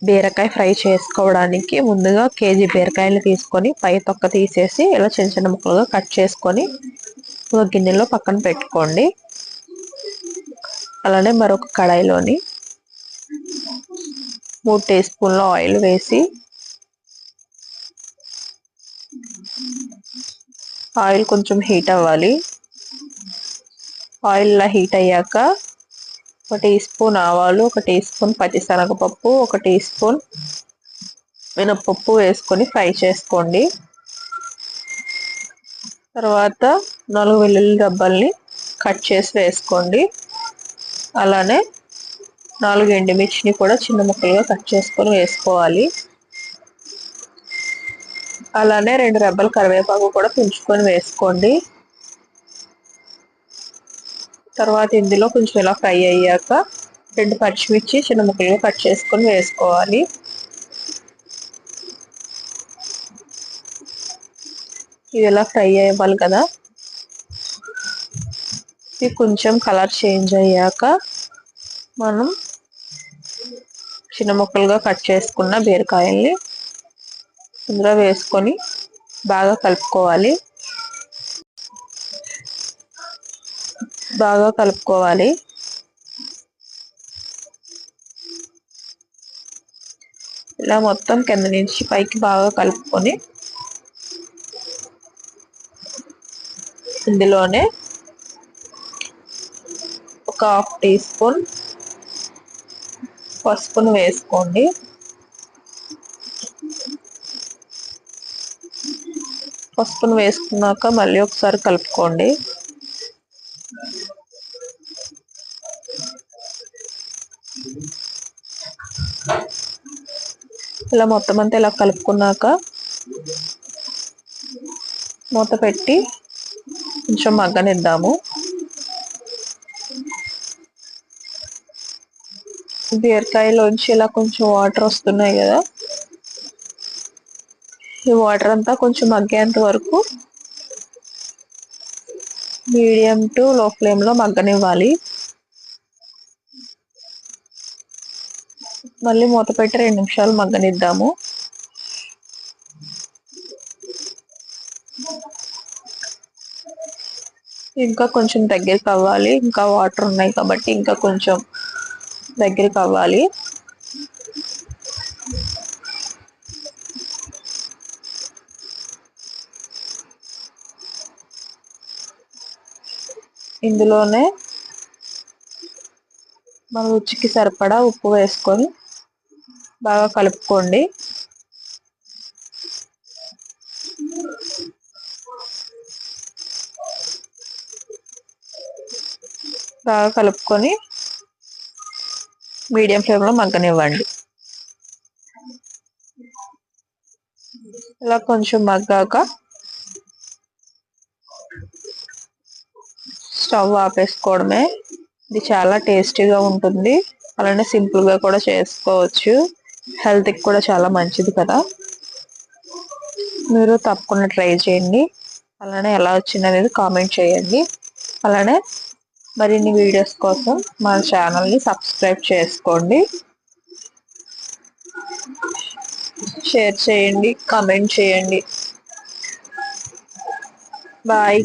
బీరకాయ ఫ్రై చేసుకోవడానికి ముందుగా కేజీ బీరకాయలు తీసుకొని పై తొక్క తీసేసి ఇలా చిన్న చిన్న ముక్కలుగా కట్ చేసుకొని ఒక గిన్నెలో పక్కన పెట్టుకోండి. అలానే మరొక కడాయిలోని 3 టీ స్పూన్ల ఆయిల్ వేసి ఆయిల్ కొంచెం హీట్ అవ్వాలి. ఆయిల్ హీట్ అయ్యాక 1 టీ స్పూన్ ఆవాలు, 1 టీ స్పూన్ పచ్చిశనగపప్పు, 1 టీ స్పూన్ మినపప్పు వేసుకొని ఫ్రై చేసుకోండి. తర్వాత 4 వెల్లుల్లి రెబ్బల్ని కట్ చేసి వేసుకోండి. అలానే 4 ఎండుమిర్చిని కూడా చిన్న ముక్కలుగా కట్ చేసుకొని వేసుకోవాలి. అలానే 2 రెబ్బల కరివేపాకు కూడా తుంచుకొని వేసుకోండి. తర్వాత ఇందులో కొంచెం ఇలా ఫ్రై అయ్యాక 2 పచ్చిమిర్చి చిన్న ముక్కలుగా కట్ చేసుకొని వేసుకోవాలి. ఇది ఇలా ఫ్రై అవ్వాలి కదా. ఇది కొంచెం కలర్ చేంజ్ అయ్యాక మనం చిన్న ముక్కలుగా కట్ చేసుకున్న బీరకాయల్ని ఇందులో వేసుకొని బాగా కలుపుకోవాలి. ఇలా మొత్తం కింద నుంచి పైకి బాగా కలుపుకొని ఇందులోనే ఒక 1/2 టీ స్పూన్ పసుపును వేసుకోండి. పసుపును వేసుకున్నాక మళ్ళీ ఒకసారి కలుపుకోండి. ఇలా మొత్తం అంతా ఇలా కలుపుకున్నాక మూత పెట్టి కొంచెం మగ్గనిద్దాము. బీరకాయలోంచి ఇలా కొంచెం వాటర్ వస్తున్నాయి కదా. ఈ వాటర్ అంతా కొంచెం మగ్గేంత వరకు మీడియం టు లో ఫ్లేమ్లో మగ్గనివ్వాలి. మళ్ళీ మూత పెట్టి 2 నిమిషాలు మగ్గనిద్దాము. ఇంకా కొంచెం దగ్గరికి అవ్వాలి. ఇంకా వాటర్ ఉన్నాయి కాబట్టి ఇంకా కొంచెం దగ్గరికి అవ్వాలి. ఇందులోనే మన రుచికి సరిపడా ఉప్పు వేసుకొని బాగా కలుపుకోండి. బాగా కలుపుకొని మీడియం ఫ్లేమ్లో మగ్గనివ్వండి. ఇలా కొంచెం మగ్గాక స్టవ్ ఆపేసుకోవడమే. ఇది చాలా టేస్టీగా ఉంటుంది. అలానే సింపుల్గా కూడా చేసుకోవచ్చు. హెల్త్కి కూడా చాలా మంచిది కదా. మీరు తప్పకుండా ట్రై చేయండి. అలానే ఎలా వచ్చింది అనేది కామెంట్ చేయండి. అలానే మరిన్ని వీడియోస్ కోసం మన ఛానల్ని సబ్స్క్రైబ్ చేసుకోండి, షేర్ చేయండి, కామెంట్ చేయండి. బాయ్.